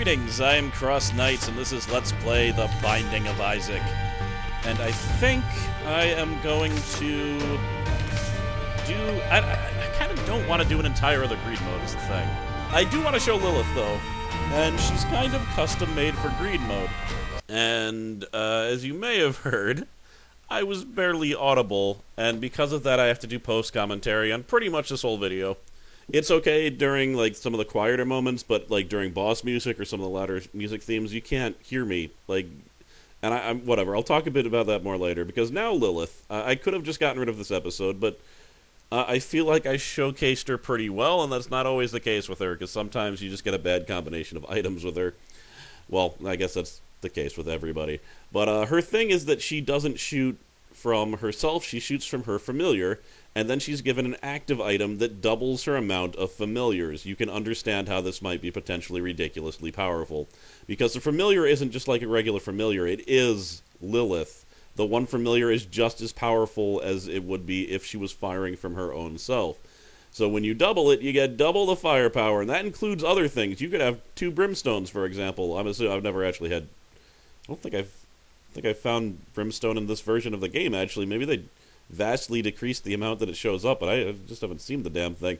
Greetings, I am CrossKnights, and this is Let's Play The Binding of Isaac. And I think I am going to do... I kind of don't want to do an entire other greed mode is the thing. I do want to show Lilith, though, and she's kind of custom-made for greed mode. And, as you may have heard, I was barely audible, and because of that I have to do post-commentary on pretty much this whole video. It's okay during, like, some of the quieter moments, but, like, during boss music or some of the louder music themes, you can't hear me, like, and I'm whatever, I'll talk a bit about that more later, because now Lilith, I could have just gotten rid of this episode, but I feel like I showcased her pretty well, and that's not always the case with her, because sometimes you just get a bad combination of items with her. Well, I guess that's the case with everybody. But her thing is that she doesn't shoot from herself, she shoots from her familiar, and then she's given an active item that doubles her amount of familiars. You can understand how this might be potentially ridiculously powerful. Because the familiar isn't just like a regular familiar, it is Lilith. The one familiar is just as powerful as it would be if she was firing from her own self. So when you double it, you get double the firepower, and that includes other things. You could have 2 brimstones, for example. I'm assuming I've never actually had... I don't think I've found brimstone in this version of the game, actually. Maybe they vastly decreased the amount that it shows up, but I just haven't seen the damn thing.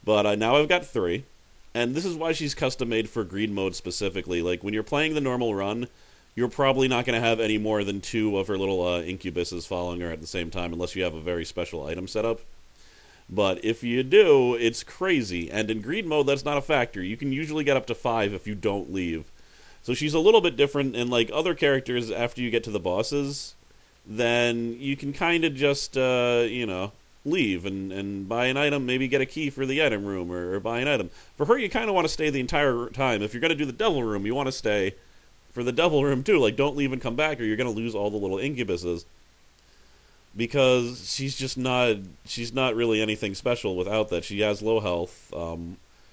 But now I've got 3, and this is why she's custom-made for greed mode specifically. Like, when you're playing the normal run, you're probably not going to have any more than 2 of her little incubuses following her at the same time, unless you have a very special item setup. But if you do, it's crazy, and in greed mode, that's not a factor. You can usually get up to 5 if you don't leave. So she's a little bit different, and like other characters, after you get to the bosses, then you can kind of just, you know, leave and buy an item, maybe get a key for the item room, or buy an item. For her, you kind of want to stay the entire time. If you're going to do the devil room, you want to stay for the devil room too. Like, don't leave and come back, or you're going to lose all the little incubuses. Because she's not really anything special without that. She has low health.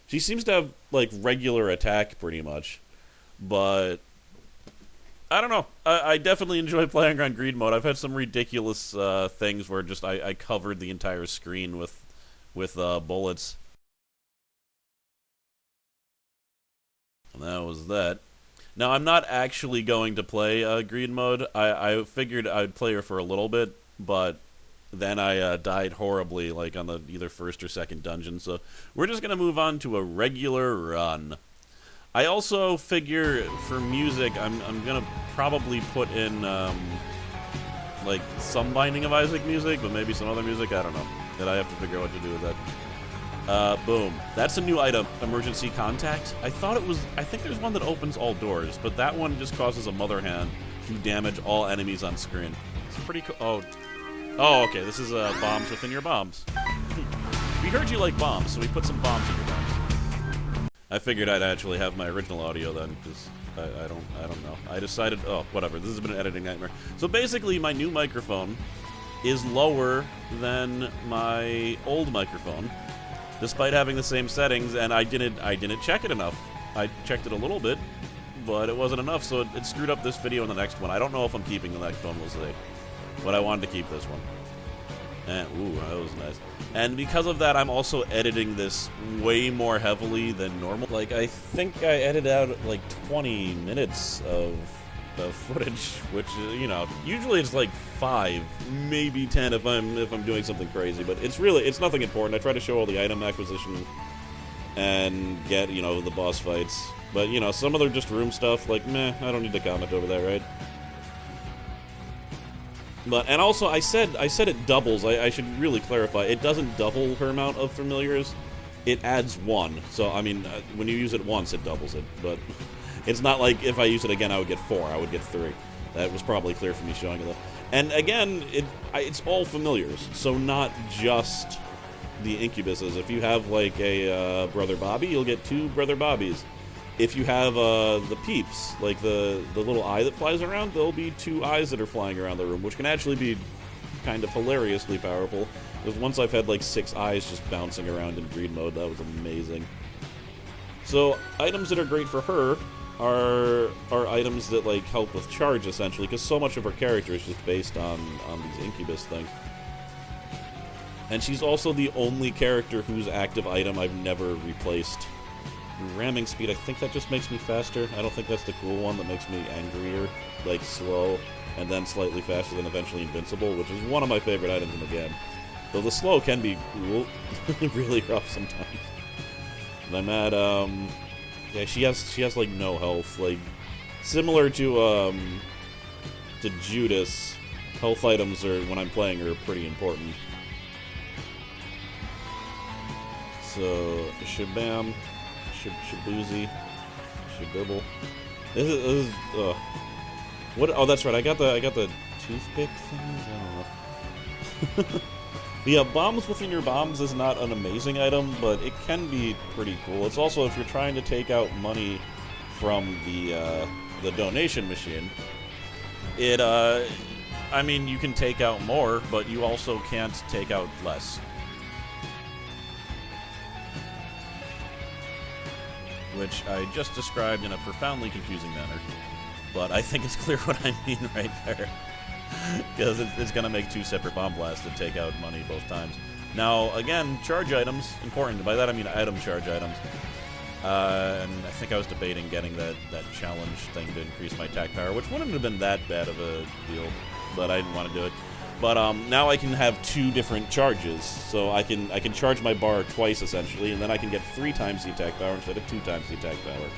She seems to have, like, regular attack, pretty much. But I don't know. I definitely enjoy playing on greed mode. I've had some ridiculous things where just I covered the entire screen with bullets. And that was that. Now, I'm not actually going to play greed mode. I figured I'd play her for a little bit, but then I died horribly, like on the either first or second dungeon. So we're just going to move on to a regular run. I also figure for music, I'm going to probably put in, like, some Binding of Isaac music, but maybe some other music, I don't know. That I have to figure out what to do with that. Boom. That's a new item, Emergency Contact. I think there's one that opens all doors, but that one just causes a mother hand to damage all enemies on screen. It's pretty cool. Oh, okay, this is bombs within your bombs. We heard you like bombs, so we put some bombs in your bombs. I figured I'd actually have my original audio then, because I don't know. I decided, oh, whatever, this has been an editing nightmare. So basically, my new microphone is lower than my old microphone, despite having the same settings, and I didn't check it enough. I checked it a little bit, but it wasn't enough, so it screwed up this video and the next one. I don't know if I'm keeping the next one, we'll see. But I wanted to keep this one. And, ooh, that was nice. And because of that, I'm also editing this way more heavily than normal. Like, I think I edited out, like, 20 minutes of footage, which, you know, usually it's like 5, maybe 10 if I'm doing something crazy. But it's nothing important. I try to show all the item acquisition and get, you know, the boss fights. But, you know, some of them are just room stuff, like, meh, I don't need to comment over that, right? But, and also, I said it doubles. I should really clarify. It doesn't double her amount of familiars. It adds 1. So, I mean, when you use it once, it doubles it. But it's not like if I use it again, I would get 4. I would get 3. That was probably clear for me showing it. And again, it's all familiars. So not just the incubuses. If you have, like, a Brother Bobby, you'll get 2 Brother Bobbies. If you have the peeps, like the little eye that flies around, there'll be 2 eyes that are flying around the room, which can actually be kind of hilariously powerful. Because once I've had like 6 eyes just bouncing around in greed mode, that was amazing. So items that are great for her are items that like help with charge essentially, because so much of her character is just based on these incubus things. And she's also the only character whose active item I've never replaced. Ramming speed, I think that just makes me faster. I don't think that's the cool one that makes me angrier, like slow, and then slightly faster than eventually invincible, which is one of my favorite items in the game. Though the slow can be really rough sometimes. And I'm at, yeah, she has like no health, like, similar to Judas, health items are, when I'm playing, are pretty important. So, Shabam, Shabuzi, Shabibble. This is what? Oh, that's right. I got the toothpick things. I don't know. Yeah, bombs within your bombs is not an amazing item, but it can be pretty cool. It's also, if you're trying to take out money from the donation machine, it I mean, you can take out more, but you also can't take out less. Which I just described in a profoundly confusing manner. But I think it's clear what I mean right there. Because it's going to make two separate bomb blasts to take out money both times. Now, again, charge items, important. By that I mean item charge items. And I think I was debating getting that challenge thing to increase my attack power, which wouldn't have been that bad of a deal, but I didn't want to do it. But now I can have two different charges, so I can charge my bar twice essentially, and then I can get 3 times the attack power instead of 2 times the attack power.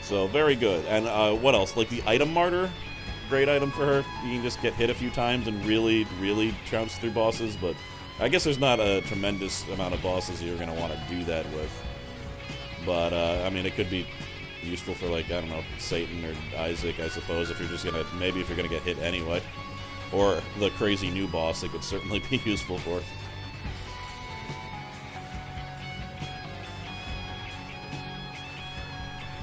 So very good. And what else? Like the item martyr, great item for her. You can just get hit a few times and really, really trounce through bosses. But I guess there's not a tremendous amount of bosses you're going to want to do that with. But I mean, it could be useful for, like, I don't know, Satan or Isaac, I suppose, if you're just gonna, maybe if you're gonna get hit anyway. Or the crazy new boss, it could certainly be useful for.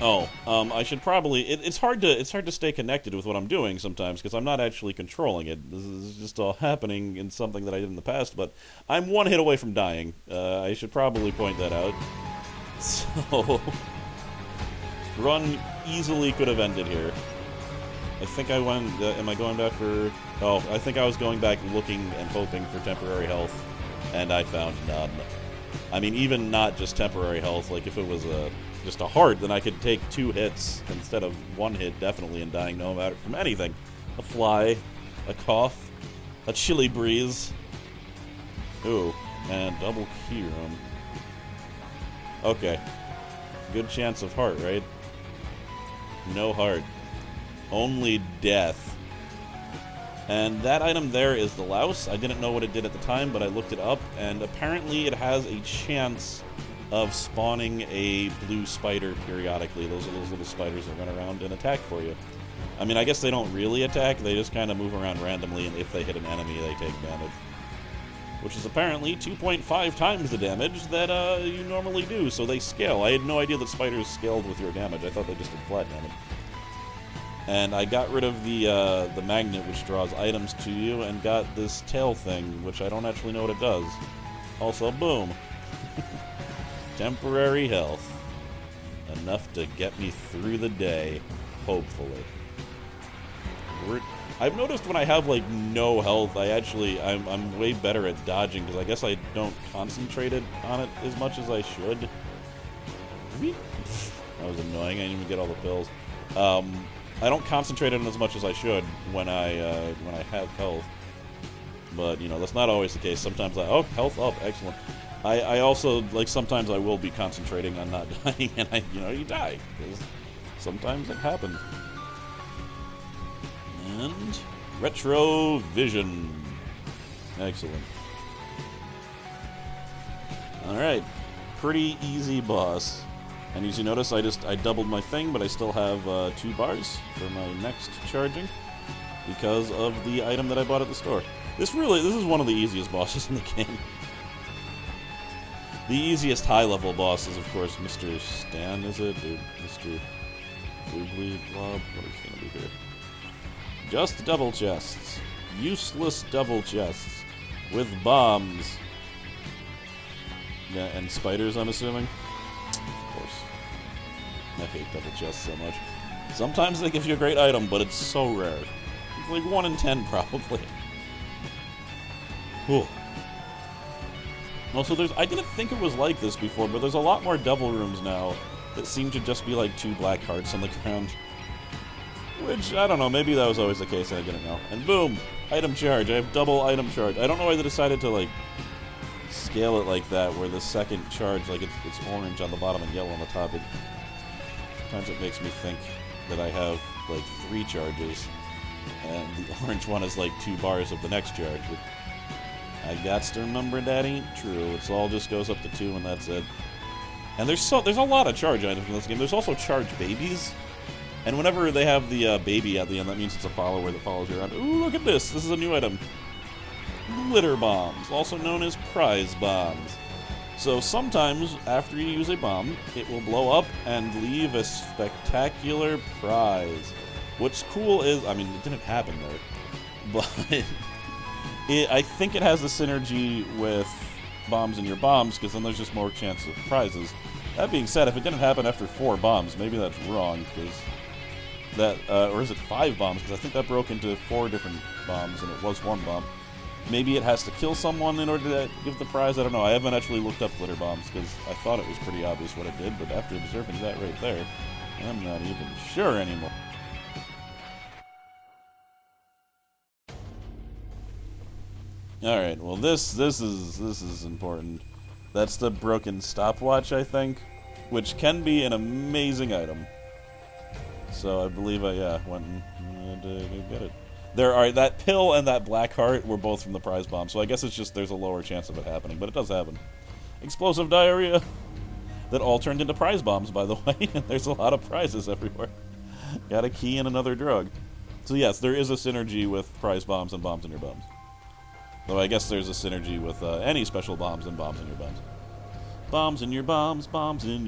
Oh, I should probably, it's hard to stay connected with what I'm doing sometimes, because I'm not actually controlling it. This is just all happening in something that I did in the past, but I'm 1 hit away from dying. I should probably point that out. So, run easily could have ended here. I think I went, am I going back for, oh, I think I was going back looking and hoping for temporary health, and I found none. I mean, even not just temporary health, like if it was just a heart, then I could take 2 hits instead of 1 hit, definitely, and dying no matter from anything. A fly, a cough, a chilly breeze. Ooh, and double key room. Okay. Good chance of heart, right? No heart. Only death. And that item there is the louse. I didn't know what it did at the time, but I looked it up, and apparently it has a chance of spawning a blue spider periodically. Those are those little spiders that run around and attack for you. I mean, I guess they don't really attack, they just kind of move around randomly, and if they hit an enemy, they take damage. Which is apparently 2.5 times the damage that you normally do, so they scale. I had no idea that spiders scaled with your damage. I thought they just did flat damage. And I got rid of the magnet, which draws items to you, and got this tail thing, which I don't actually know what it does. Also, boom. Temporary health. Enough to get me through the day, hopefully. I've noticed when I have, like, no health, I'm way better at dodging, because I guess I don't concentrate on it as much as I should. That was annoying, I didn't even get all the pills. I don't concentrate on it as much as I should when I have health. But, you know, that's not always the case. Sometimes oh, health up, excellent. I also, like, sometimes I will be concentrating on not dying, and you die, because sometimes it happens. And retro vision. Excellent. Alright. Pretty easy boss. And as you notice, I doubled my thing, but I still have 2 bars for my next charging because of the item that I bought at the store. This is one of the easiest bosses in the game. The easiest high-level boss is, of course, Mr. Stan, is it? Or Mr. Wiggly Blob? What is going to be here? Just double chests. Useless double chests. With bombs. Yeah, and spiders, I'm assuming? Of course. I hate double chests so much. Sometimes they give you a great item, but it's so rare. It's like 1 in 10, probably. Whew. Also, I didn't think it was like this before, but there's a lot more devil rooms now that seemed to just be like 2 black hearts on the ground. Which, I don't know, maybe that was always the case and I didn't know. And boom! Item charge. I have double item charge. I don't know why they decided to, like, scale it like that, where the second charge, like, it's orange on the bottom and yellow on the top. Sometimes it makes me think that I have, like, 3 charges, and the orange one is, like, 2 bars of the next charge. But I gots to remember that ain't true. It's all just goes up to 2 and that's it. And there's a lot of charge items in this game. There's also charge babies. And whenever they have the baby at the end, that means it's a follower that follows you around. Ooh, look at this. This is a new item. Glitter bombs, also known as prize bombs. So sometimes, after you use a bomb, it will blow up and leave a spectacular prize. What's cool is, I mean, it didn't happen there, but I think it has the synergy with bombs in your bombs, because then there's just more chance of prizes. That being said, if it didn't happen after 4 bombs, maybe that's wrong, because that, or is it 5 bombs? Because I think that broke into 4 different bombs, and it was 1 bomb. Maybe it has to kill someone in order to give the prize. I don't know. I haven't actually looked up glitter bombs, because I thought it was pretty obvious what it did, but after observing that right there, I'm not even sure anymore. Alright, well this is important. That's the broken stopwatch, I think, which can be an amazing item. So I believe I went and get it. That pill and that black heart were both from the prize bomb, so I guess it's just there's a lower chance of it happening, but it does happen. Explosive diarrhea that all turned into prize bombs, by the way, and there's a lot of prizes everywhere. Got a key and another drug. So yes, there is a synergy with prize bombs and bombs in your bombs. Though I guess there's a synergy with any special bombs and bombs in your bombs. Bombs in your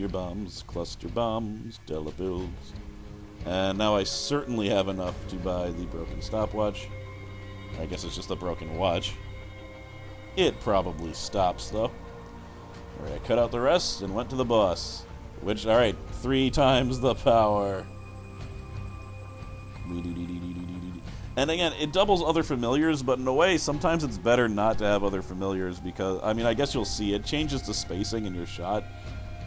bombs, cluster bombs, dollar bills. And now I certainly have enough to buy the broken stopwatch. I guess it's just a broken watch. It probably stops, though. Alright, I cut out the rest and went to the boss. Which, alright, 3 times the power. And again, it doubles other familiars, but in a way, sometimes it's better not to have other familiars because, I mean, I guess you'll see, it changes the spacing in your shot.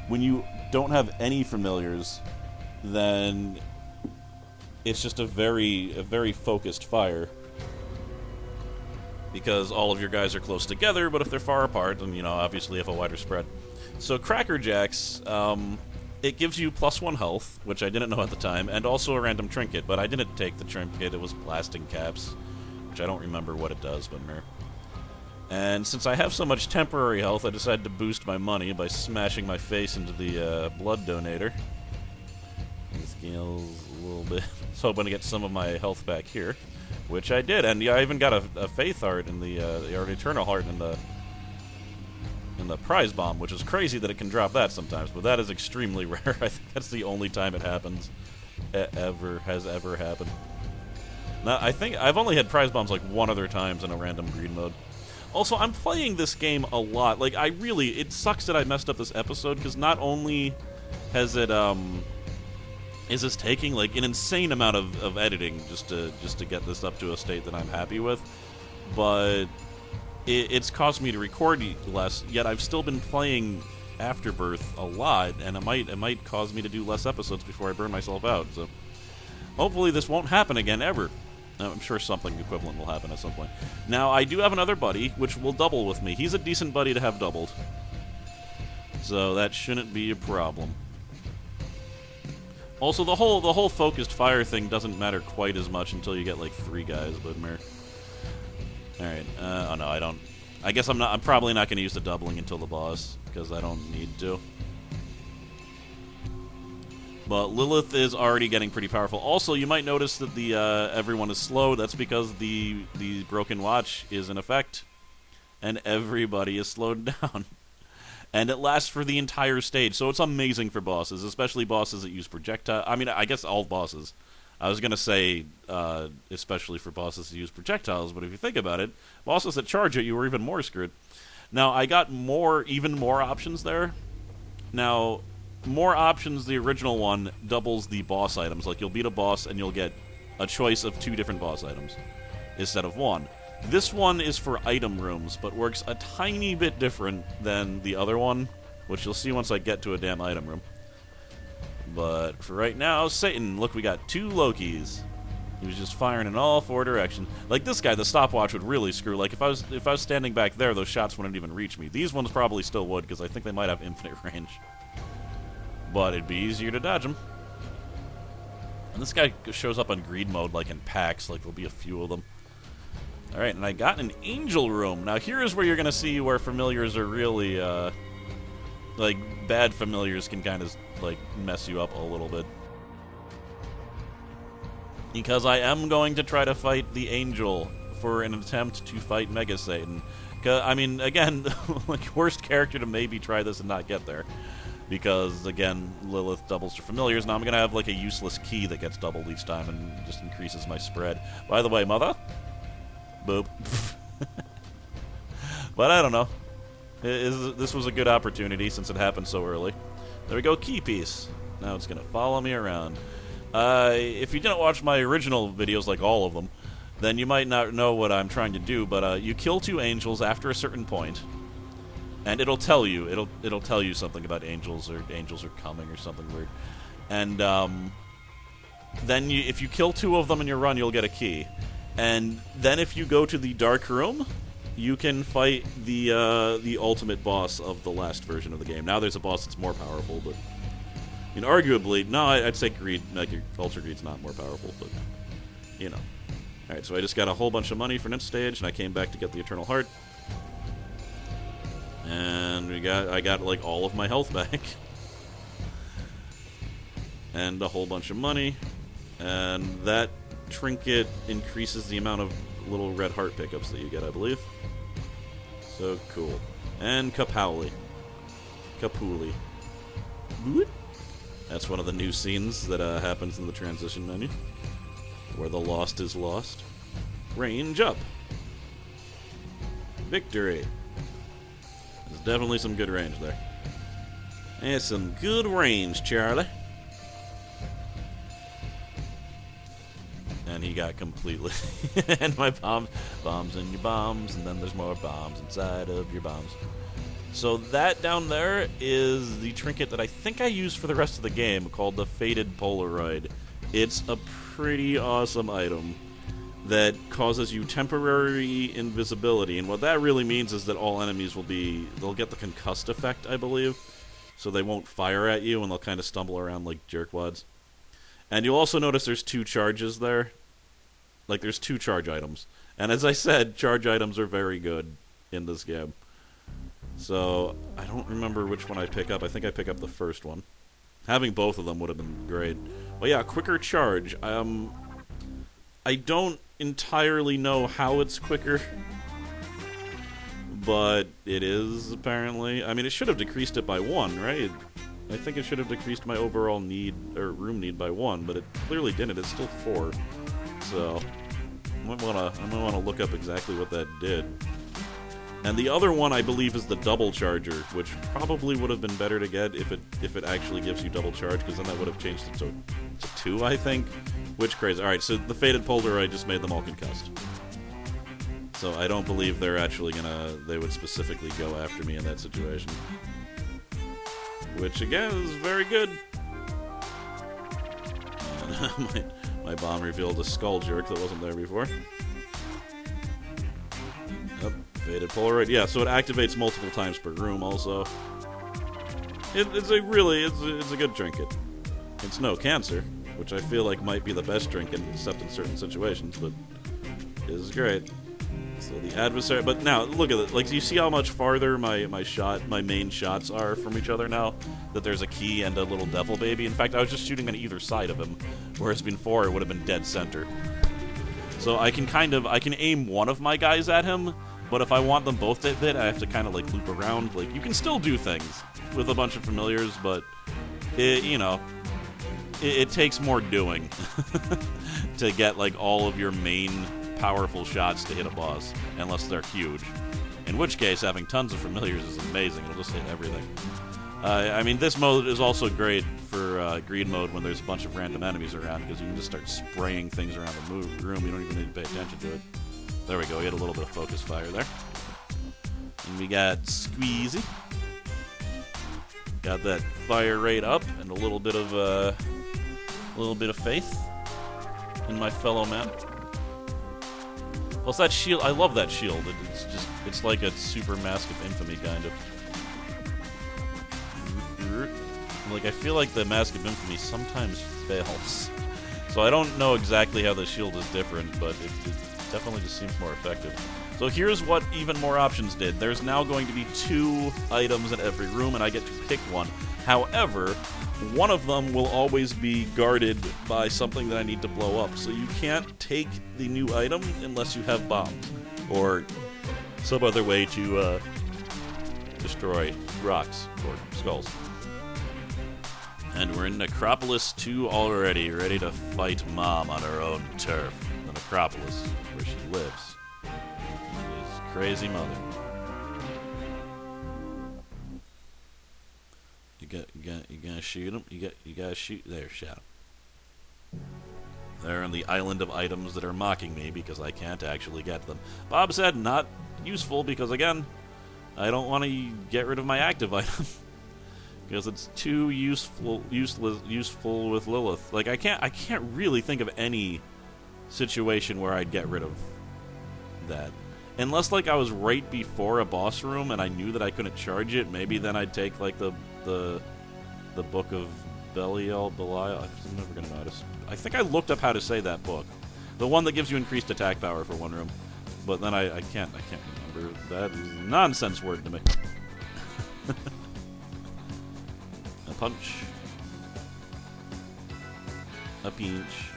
When you don't have any familiars, then it's just a very focused fire. Because all of your guys are close together, but if they're far apart, then, you know, obviously you have a wider spread. So Cracker Jacks, it gives you +1 health, which I didn't know at the time, and also a random trinket, but I didn't take the trinket, it was blasting caps, which I don't remember what it does, but meh. And since I have so much temporary health, I decided to boost my money by smashing my face into the blood donator. Scales a little bit. I was hoping to get some of my health back here, which I did, and yeah, I even got a faith heart in the or an eternal heart in the prize bomb, which is crazy that it can drop that sometimes, but that is extremely rare. I think that's the only time it happens, has ever happened. Now, I think I've only had prize bombs like 1 other times in a random green mode. Also, I'm playing this game a lot. Like, it sucks that I messed up this episode, because not only has it, is this taking, like, an insane amount of editing just to get this up to a state that I'm happy with, but it's caused me to record less, yet I've still been playing Afterbirth a lot, and it might cause me to do less episodes before I burn myself out, so hopefully this won't happen again, ever. I'm sure something equivalent will happen at some point. Now, I do have another buddy, which will double with me. He's a decent buddy to have doubled, so that shouldn't be a problem. Also, the whole focused fire thing doesn't matter quite as much until you get like 3 guys, but meh. Alright, oh no, I don't. I guess I'm probably not going to use the doubling until the boss, because I don't need to. But Lilith is already getting pretty powerful. Also, you might notice that the everyone is slow. That's because the broken watch is in effect, and everybody is slowed down. And it lasts for the entire stage, so it's amazing for bosses, especially bosses that use projectile. I mean, I guess all bosses. I was going to say, especially for bosses that use projectiles, but if you think about it, bosses that charge at you are even more screwed. Now, I got even more options there. Now, more options, the original one doubles the boss items. Like, you'll beat a boss and you'll get a choice of 2 different boss items instead of 1. This one is for item rooms, but works a tiny bit different than the other one, which you'll see once I get to a damn item room. But for right now, Satan, look, we got 2 Lokis. He was just firing in all 4 directions. Like this guy, the stopwatch would really screw. Like if I was standing back there, those shots wouldn't even reach me. These ones probably still would, because I think they might have infinite range. But it'd be easier to dodge them. And this guy shows up on greed mode, like in packs. Like there'll be a few of them. All right, and I got an angel room. Now here is where you're gonna see where familiars are really, like bad familiars can kind of like mess you up a little bit. Because I am going to try to fight the angel for an attempt to fight Mega Satan. I mean, again, like worst character to maybe try this and not get there. Because, again, Lilith doubles to familiars. Now I'm going to have like a useless key that gets doubled each time and just increases my spread. By the way, mother. Boop. But I don't know. This was a good opportunity since it happened so early. There we go, key piece. Now it's going to follow me around. If you didn't watch my original videos, like all of them, then you might not know what I'm trying to do, but you kill 2 angels after a certain point, and it'll tell you. It'll tell you something about angels, or angels are coming, or something weird. And then if you kill 2 of them in your run, you'll get a key. And then if you go to the dark room, you can fight the ultimate boss of the last version of the game. Now there's a boss that's more powerful, but... I mean, arguably, no, I'd say Greed, like Ultra Greed's not more powerful, but, you know. Alright, so I just got a whole bunch of money for next stage, and I came back to get the Eternal Heart. And I got, like, all of my health back. And a whole bunch of money. And that trinket increases the amount of little red heart pickups that you get, I believe. So, cool. And Kapuli. That's one of the new scenes that happens in the transition menu, where the lost is lost. Range up. Victory. There's definitely some good range there. There's some good range, Charlie. And he got completely... and my bombs in your bombs, and then there's more bombs inside of your bombs. So that down there is the trinket that I think I use for the rest of the game, called the Faded Polaroid. It's a pretty awesome item that causes you temporary invisibility, and what that really means is that all enemies they'll get the concussed effect, I believe, so they won't fire at you, and they'll kind of stumble around like jerkwads. And you'll also notice there's 2 charges there. Like, there's 2 charge items. And as I said, charge items are very good in this game. So, I don't remember which one I pick up. I think I pick up the first one. Having both of them would have been great. But yeah, quicker charge. I don't entirely know how it's quicker, but it is, apparently. I mean, it should have decreased it by 1, right? I think it should have decreased my overall need, or room need, by 1, but it clearly didn't. It's still 4. So, I might wanna look up exactly what that did. And the other one, I believe, is the double charger, which probably would have been better to get if it actually gives you double charge, because then that would have changed it to 2, I think. Which crazy. Alright, so the Faded Polaroid just made them all concussed. So I don't believe they're actually they would specifically go after me in that situation. Which, again, is very good. And my bomb revealed a skull jerk that wasn't there before. Yep, Faded Polaroid. Yeah, so it activates multiple times per room also. It's a good trinket. It's no cancer, which I feel like might be the best trinket, except in certain situations, but it is great. So the adversary, but now look at it. Like, do you see how much farther my main shots are from each other now? That there's a key and a little devil baby. In fact, I was just shooting on either side of him, whereas before it would have been dead center. So I can aim one of my guys at him, but if I want them both to hit, I have to kind of like loop around. Like, you can still do things with a bunch of familiars, but it takes more doing to get like all of your main powerful shots to hit a boss, unless they're huge. In which case, having tons of familiars is amazing. It'll just hit everything. I mean, this mode is also great for greed mode when there's a bunch of random enemies around, because you can just start spraying things around the room. You don't even need to pay attention to it. There we go. We had a little bit of focus fire there. And we got Squeezy. Got that fire rate up and a little bit of faith in my fellow man. Plus that shield, I love that shield. It's like a super mask of infamy kind of. Like I feel like the mask of infamy sometimes fails. So I don't know exactly how the shield is different, but it definitely just seems more effective. So here's what even more options did. There's now going to be 2 items in every room, and I get to pick one. However, one of them will always be guarded by something that I need to blow up. So you can't take the new item unless you have bombs, or some other way to destroy rocks or skulls. And we're in Necropolis 2 already, ready to fight Mom on her own turf. The Necropolis, where she lives. His crazy mother. You gotta shoot him. You gotta shoot. There, shot him. They're on the island of items that are mocking me because I can't actually get them. Bob said not useful because again, I don't want to get rid of my active item. Because it's too useful with Lilith. Like I can't really think of any situation where I'd get rid of that. Unless like I was right before a boss room and I knew that I couldn't charge it, maybe then I'd take like the book of Belial. I'm never gonna know how to. I think I looked up how to say that book, the one that gives you increased attack power for one room. But then I can't remember. That is a nonsense word to me. A punch. A pinch.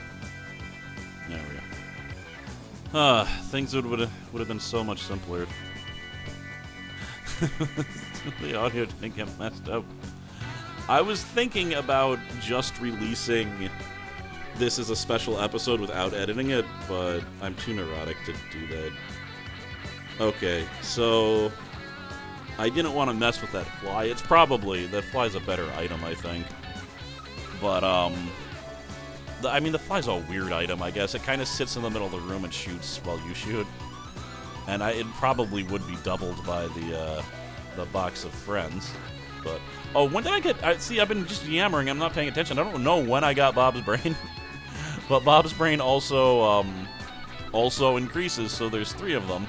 There we go. Things would have been so much simpler. The audio didn't get messed up. I was thinking about just releasing this as a special episode without editing it, but I'm too neurotic to do that. Okay, so I didn't want to mess with that fly. It's probably, that fly's a better item, I think. But, I mean, the fly's a weird item, I guess. It kind of sits in the middle of the room and shoots while you shoot. And it probably would be doubled by the box of friends. But, oh, when did I get, see, I've been just yammering, I'm not paying attention. I don't know when I got Bob's Brain. But Bob's Brain also increases, so there's 3 of them.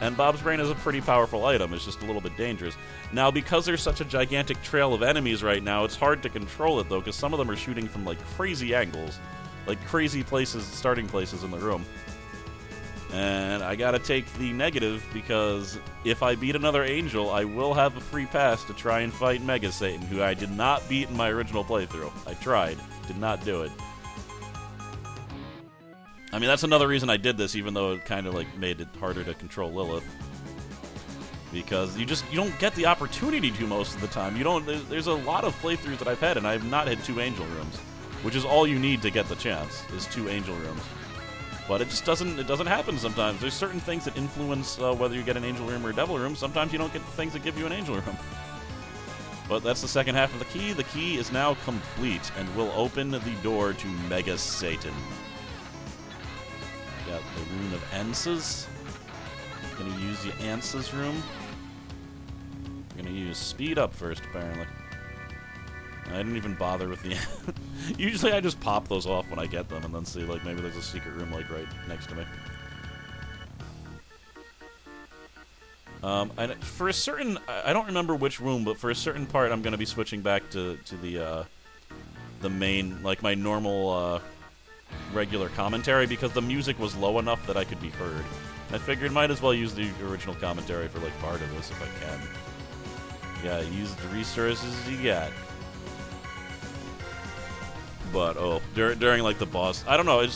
And Bob's Brain is a pretty powerful item. It's just a little bit dangerous. Now, because there's such a gigantic trail of enemies right now, it's hard to control it, though, because some of them are shooting from, like, crazy angles. Like, crazy places, starting places in the room. And I gotta take the negative, because if I beat another angel, I will have a free pass to try and fight Mega Satan, who I did not beat in my original playthrough. I tried. Did not do it. I mean, that's another reason I did this, even though it kind of like made it harder to control Lilith. Because you don't get the opportunity to most of the time. There's a lot of playthroughs that I've had, and I have not had 2 angel rooms, which is all you need to get the chance, is 2 angel rooms. But it just doesn't happen sometimes. There's certain things that influence whether you get an angel room or a devil room. Sometimes you don't get the things that give you an angel room. But that's the second half of the key. The key is now complete, and will open the door to Mega Satan. Got the rune of Ansas. Gonna use the Ansas room. Gonna use speed up first, apparently. I didn't even bother with the... Usually I just pop those off when I get them and then see, like, maybe there's a secret room, like, right next to me. For a certain... I don't remember which room, but for a certain part I'm gonna be switching back to the main, like, my normal, regular commentary, because the music was low enough that I could be heard. I figured might as well use the original commentary for, like, part of this if I can. Yeah, use the resources you got. But, oh, during like, the boss... I don't know, you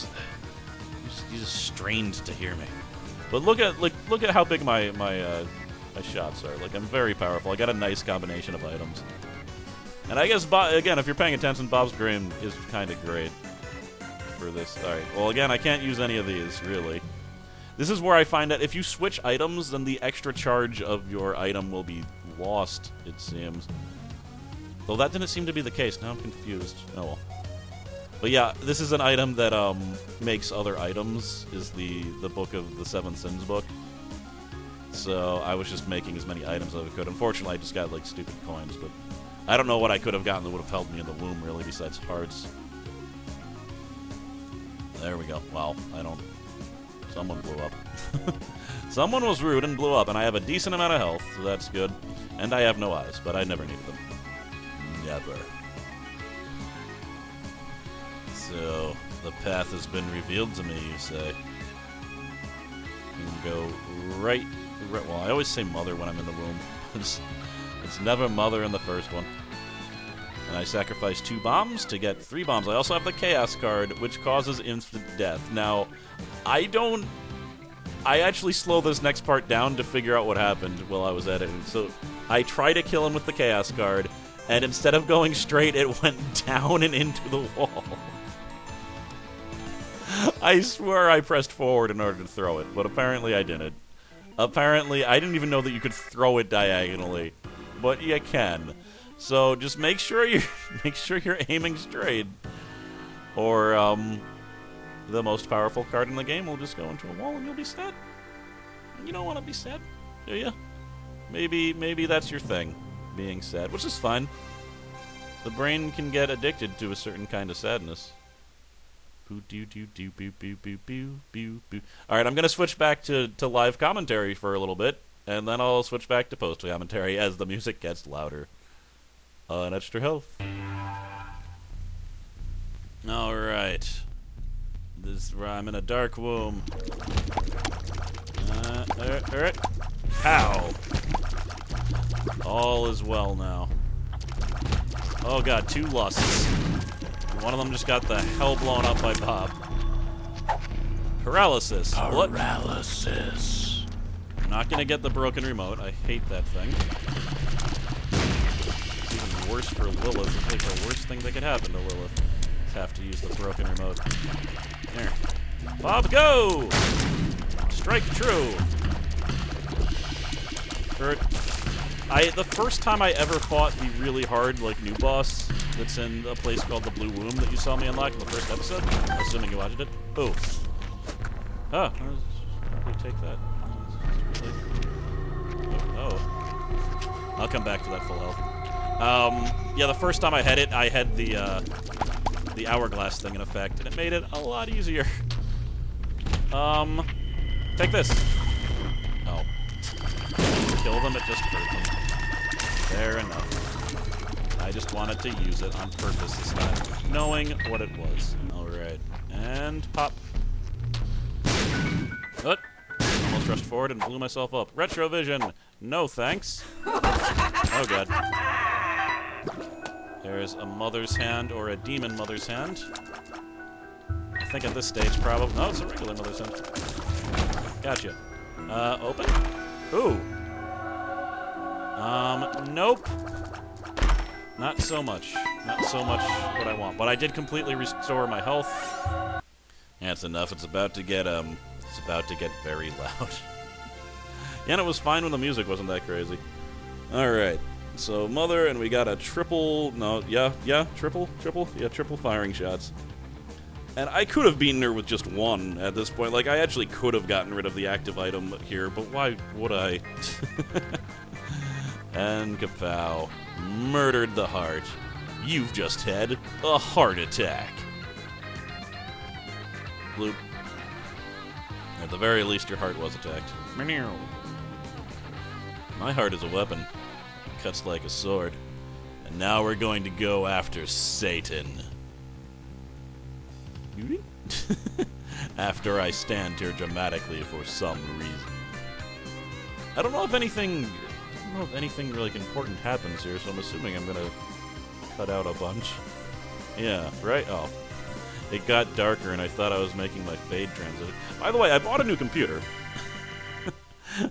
just strained to hear me. But look at how big my shots are. Like, I'm very powerful. I got a nice combination of items. And I guess, again, if you're paying attention, Bob's Brain is kind of great for this. Alright, well, again, I can't use any of these, really. This is where I find that if you switch items, then the extra charge of your item will be lost, it seems. Though that didn't seem to be the case. Now I'm confused. Oh, well. But yeah, this is an item that makes other items, is the book of the 7 Sins book. So I was just making as many items as I could. Unfortunately, I just got, like, stupid coins, but... I don't know what I could have gotten that would have held me in the womb, really, besides hearts. There we go. Wow, I don't... Someone blew up. Someone was rude and blew up, and I have a decent amount of health, so that's good. And I have no eyes, but I never needed them. Never. So, the path has been revealed to me, you say. You can go right... Well, I always say mother when I'm in the womb. It's never mother in the first one. And I sacrifice 2 bombs to get 3 bombs. I also have the Chaos card, which causes instant death. Now, I actually slow this next part down to figure out what happened while I was editing. So, I try to kill him with the Chaos card, and instead of going straight, it went down and into the wall. I swear I pressed forward in order to throw it, but apparently I didn't. Apparently, I didn't even know that you could throw it diagonally, but you can. So just make sure you're aiming straight, or the most powerful card in the game will just go into a wall and you'll be sad. You don't want to be sad, do you? Maybe that's your thing, being sad, which is fine. The brain can get addicted to a certain kind of sadness. Alright, I'm going to switch back to live commentary for a little bit, and then I'll switch back to post commentary as the music gets louder. And extra health. Alright. I'm in a dark womb. Alright. Pow! All is well now. Oh god, 2 lusts. One of them just got the hell blown up by Bob. Paralysis. Paralysis. I'm not gonna get the broken remote. I hate that thing. It's even worse for Lilith. It's like the worst thing that could happen to Lilith. Is have to use the broken remote. There. Bob, go! Strike true. The first time I ever fought the really hard, new boss that's in a place called the Blue Womb that you saw me unlock in the first episode, assuming you watched it. Oh. Oh, I'll probably take that. Oh. I'll come back to that full health. Yeah, the first time I had it, I had the hourglass thing in effect, and it made it a lot easier. Take this. Oh. Kill them, it just hurt them. Fair enough. I just wanted to use it on purpose this time, knowing what it was. Alright. And pop. Oh, almost rushed forward and blew myself up. Retrovision! No thanks. Oh god. There's a mother's hand or a demon mother's hand. I think at this stage probably... No, it's a regular mother's hand. Gotcha. Open? Ooh. Nope. Not so much. Not so much what I want. But I did completely restore my health. That's enough. It's about to get very loud. Yeah, and it was fine when the music wasn't that crazy. Alright. So, Mother, and we got a triple... No, triple firing shots. And I could have beaten her with just 1 at this point. I actually could have gotten rid of the active item here, but why would I? And kapow. Murdered the heart. You've just had a heart attack. Bloop. At the very least, your heart was attacked. My heart is a weapon. It cuts like a sword. And now we're going to go after Satan. After I stand here dramatically for some reason. I don't know if anything really important happens here, so I'm assuming I'm gonna cut out a bunch. Yeah, right? Oh. It got darker and I thought I was making my fade transition. By the way, I bought a new computer.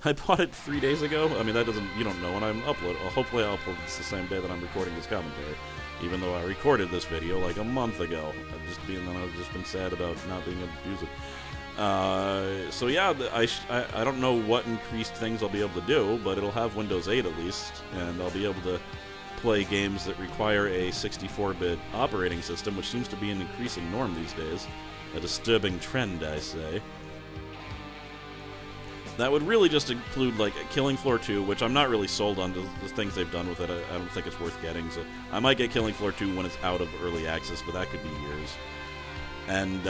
I bought it 3 days ago. I mean, you don't know when I'm hopefully I'll upload this the same day that I'm recording this commentary. Even though I recorded this video like a month ago. I've just been sad about not being able to use it. So yeah, I don't know what increased things I'll be able to do, but it'll have Windows 8 at least, and I'll be able to play games that require a 64-bit operating system, which seems to be an increasing norm these days. A disturbing trend, I say. That would really just include, like, Killing Floor 2, which I'm not really sold on the things they've done with it. I don't think it's worth getting, so I might get Killing Floor 2 when it's out of early access, but that could be years. And,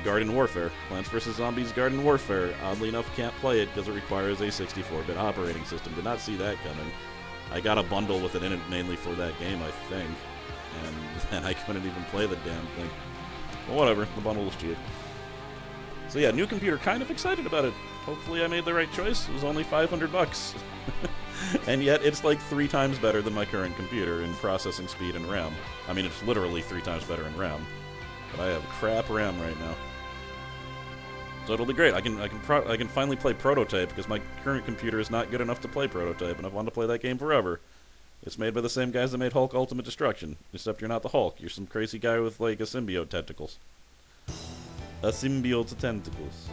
Garden Warfare. Plants vs. Zombies Garden Warfare. Oddly enough, can't play it because it requires a 64-bit operating system. Did not see that coming. I got a bundle with it in it mainly for that game, I think. And then I couldn't even play the damn thing. Well, whatever. The bundle was cheap. So yeah, new computer, kind of excited about it. Hopefully I made the right choice. It was only $500. And yet it's like 3 times better than my current computer in processing speed and RAM. I mean, it's literally 3 times better in RAM. But I have crap RAM right now. So it'll be great. I can finally play Prototype because my current computer is not good enough to play Prototype, and I've wanted to play that game forever. It's made by the same guys that made Hulk Ultimate Destruction, except you're not the Hulk. You're some crazy guy with like a symbiote tentacles. A symbiote tentacles.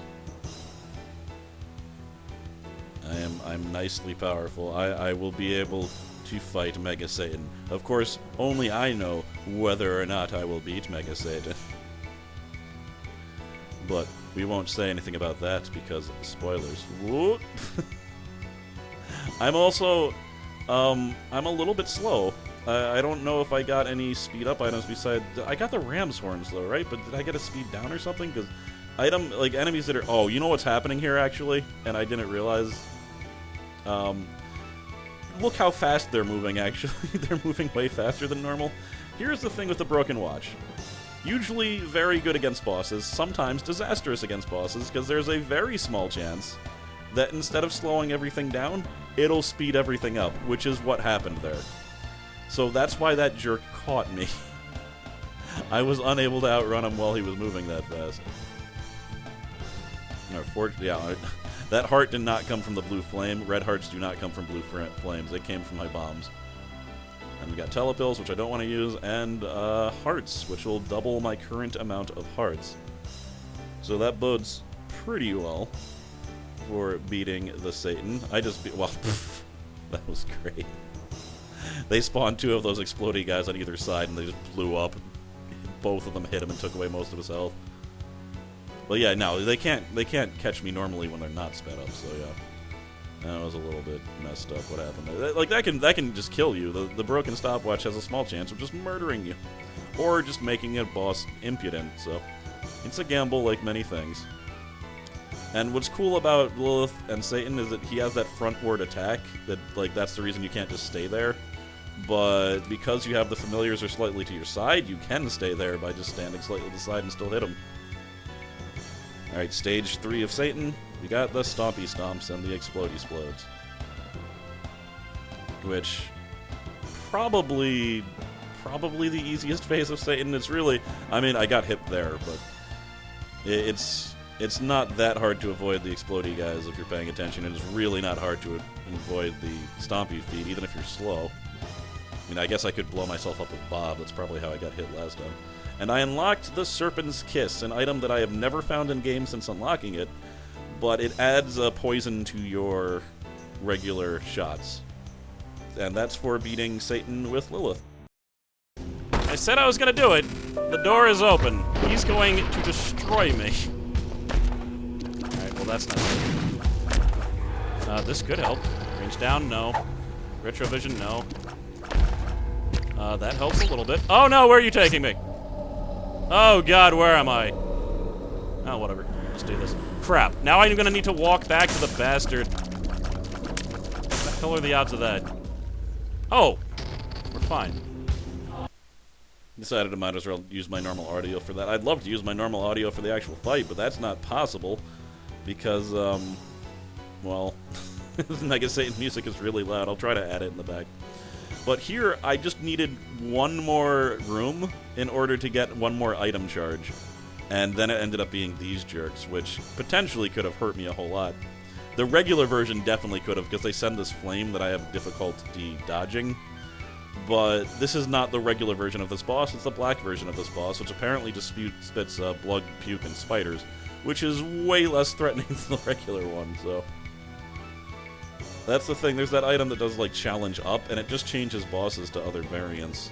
I'm nicely powerful. I will be able to fight Mega Satan. Of course, only I know whether or not I will beat Mega Satan. But we won't say anything about that because spoilers. Whoop. I'm also, I'm a little bit slow. I don't know if I got any speed up items besides... I got the Ram's Horns though, right? But did I get a speed down or something? Because enemies that are... Oh, you know what's happening here actually? And I didn't realize... look how fast they're moving actually. They're moving way faster than normal. Here's the thing with the Broken Watch. Usually very good against bosses, sometimes disastrous against bosses, because there's a very small chance that instead of slowing everything down, it'll speed everything up, which is what happened there. So that's why that jerk caught me. I was unable to outrun him while he was moving that fast. That heart did not come from the blue flame. Red hearts do not come from blue flames. They came from my bombs. And we got telepills, which I don't want to use, and hearts, which will double my current amount of hearts. So that bodes pretty well for beating the Satan. Well, that was great. They spawned 2 of those explodey guys on either side, and they just blew up. Both of them hit him and took away most of his health. Well, yeah, no, they can't catch me normally when they're not sped up. So yeah, that was a little bit messed up. What happened there? Like that can just kill you. The broken stopwatch has a small chance of just murdering you, or just making a boss impudent. So it's a gamble, like many things. And what's cool about Lilith and Satan is that he has that frontward attack. That's the reason you can't just stay there. But because you have the familiars are slightly to your side, you can stay there by just standing slightly to the side and still hit them. Alright, stage 3 of Satan. We got the Stompy Stomps and the Explodey Explodes. Which, probably the easiest phase of Satan. It's really, I mean, I got hit there, but it's not that hard to avoid the Explodey guys if you're paying attention. It's really not hard to avoid the Stompy feet, even if you're slow. I mean, I guess I could blow myself up with Bob. That's probably how I got hit last time. And I unlocked the Serpent's Kiss, an item that I have never found in game since unlocking it, but it adds a poison to your regular shots. And that's for beating Satan with Lilith. I said I was going to do it. The door is open. He's going to destroy me. Alright, well that's not good. This could help. Range down, no. Retrovision, no. That helps a little bit. Oh no, where are you taking me? Oh god, where am I? Oh, whatever. Let's do this. Crap. Now I'm gonna need to walk back to the bastard. What the hell are the odds of that? Oh! We're fine. Decided I might as well use my normal audio for that. I'd love to use my normal audio for the actual fight, but that's not possible. Because, well... Mega Satan music is really loud. I'll try to add it in the back. But here, I just needed one more room in order to get one more item charge. And then it ended up being these jerks, which potentially could have hurt me a whole lot. The regular version definitely could have, because they send this flame that I have difficulty dodging. But this is not the regular version of this boss, it's the black version of this boss, which apparently just spits blood, puke, and spiders, which is way less threatening than the regular one, so... That's the thing, there's that item that does, like, challenge up, and it just changes bosses to other variants.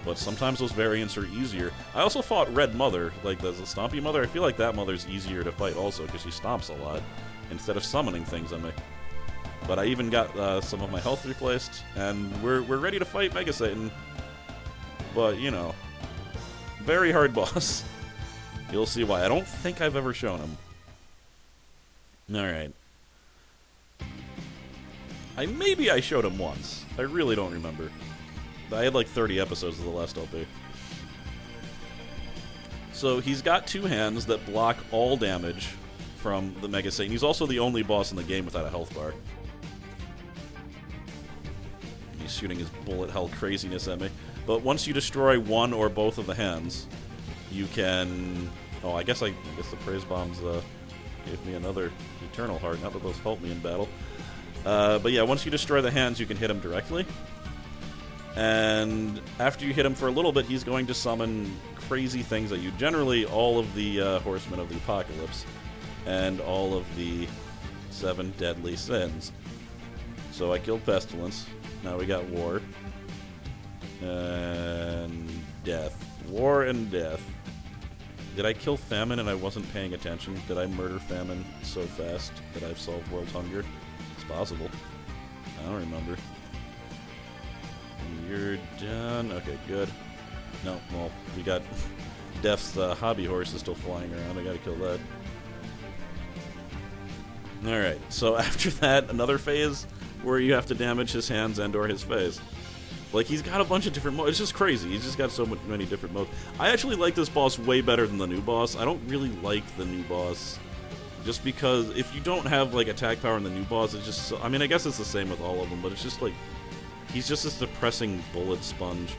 but sometimes those variants are easier. I also fought Red Mother, like the Stompy Mother. I feel like that Mother's easier to fight also, because she stomps a lot, instead of summoning things on me. But I even got some of my health replaced, and we're ready to fight Mega Satan. But, you know, very hard boss. You'll see why. I don't think I've ever shown him. Alright. Maybe I showed him once. I really don't remember. I had like 30 episodes of the last LP. So he's got two hands that block all damage from the Mega Satan. He's also the only boss in the game without a health bar. He's shooting his bullet hell craziness at me. But once you destroy one or both of the hands, you can... Oh, I guess the praise bombs gave me another eternal heart. Not that those help me in battle. But yeah, once you destroy the hands, you can hit him directly. And after you hit him for a little bit, he's going to summon crazy things at you. Generally, all of the Horsemen of the Apocalypse. And all of the 7 deadly sins. So I killed Pestilence. Now we got War. And Death. War and Death. Did I kill Famine and I wasn't paying attention? Did I murder Famine so fast that I've solved world hunger? It's possible. I don't remember. And you're done. Okay, good. No, well, we got Death's hobby horse is still flying around. I gotta kill that. Alright, so after that, another phase where you have to damage his hands and or his face. Like, he's got a bunch of different modes. It's just crazy. He's just got so many different modes. I actually like this boss way better than the new boss. I don't really like the new boss. Just because if you don't have, like, attack power in the new boss, it's just... I mean, I guess it's the same with all of them, but it's just, like... He's just this depressing bullet sponge.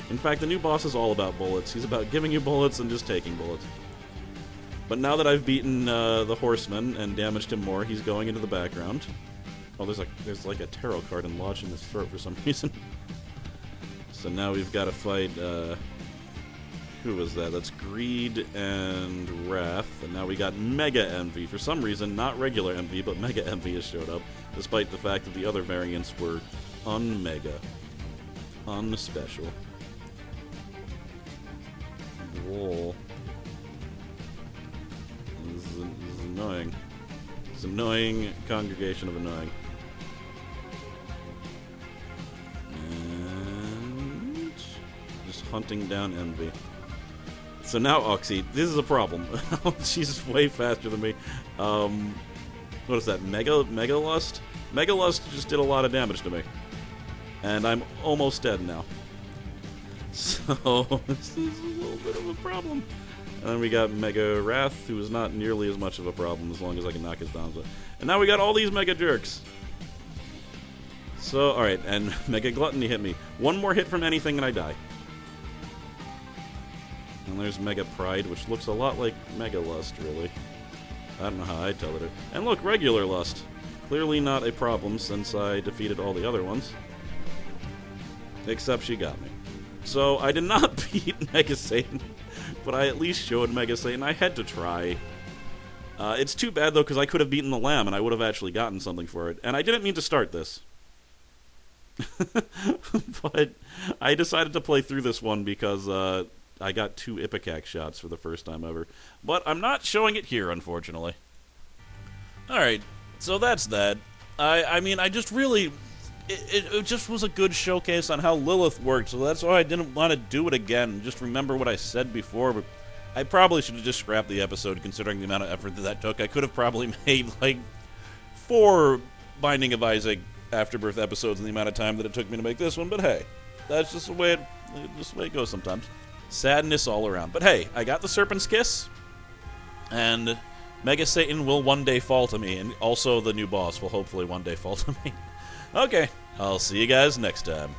In fact, the new boss is all about bullets. He's about giving you bullets and just taking bullets. But now that I've beaten the Horseman and damaged him more, he's going into the background. Oh, there's like a tarot card lodged in his throat for some reason. So now we've got to fight, who was that? That's Greed and Wrath. And now we got Mega Envy. For some reason, not regular Envy, but Mega Envy has showed up, despite the fact that the other variants were un-mega. Un-special. Whoa. This is annoying. It's an annoying congregation of annoying. And just hunting down Envy. So now Oxy, this is a problem. She's way faster than me. What is that? Mega Lust? Mega Lust just did a lot of damage to me. And I'm almost dead now. So this is a little bit of a problem. And then we got Mega Wrath, who is not nearly as much of a problem as long as I can knock his bombs out. And now we got all these Mega Jerks. So, alright, and Mega Gluttony hit me. One more hit from anything and I die. And there's Mega Pride, which looks a lot like Mega Lust, really. I don't know how I'd tell it. And look, Regular Lust. Clearly not a problem since I defeated all the other ones. Except she got me. So, I did not beat Mega Satan, but I at least showed Mega Satan. I had to try. It's too bad, though, because I could have beaten the Lamb, and I would have actually gotten something for it. And I didn't mean to start this. But I decided to play through this one because I got 2 Ipecac shots for the first time ever. But I'm not showing it here, unfortunately. Alright, so that's that. I mean, I just really... It just was a good showcase on how Lilith worked, so that's why I didn't want to do it again. Just remember what I said before, but I probably should have just scrapped the episode considering the amount of effort that took. I could have probably made, like, 4 Binding of Isaac Afterbirth episodes in the amount of time that it took me to make this one, but hey, that's just the way it goes sometimes. Sadness all around. But hey, I got the Serpent's Kiss, and Mega Satan will one day fall to me, and also the new boss will hopefully one day fall to me. Okay, I'll see you guys next time.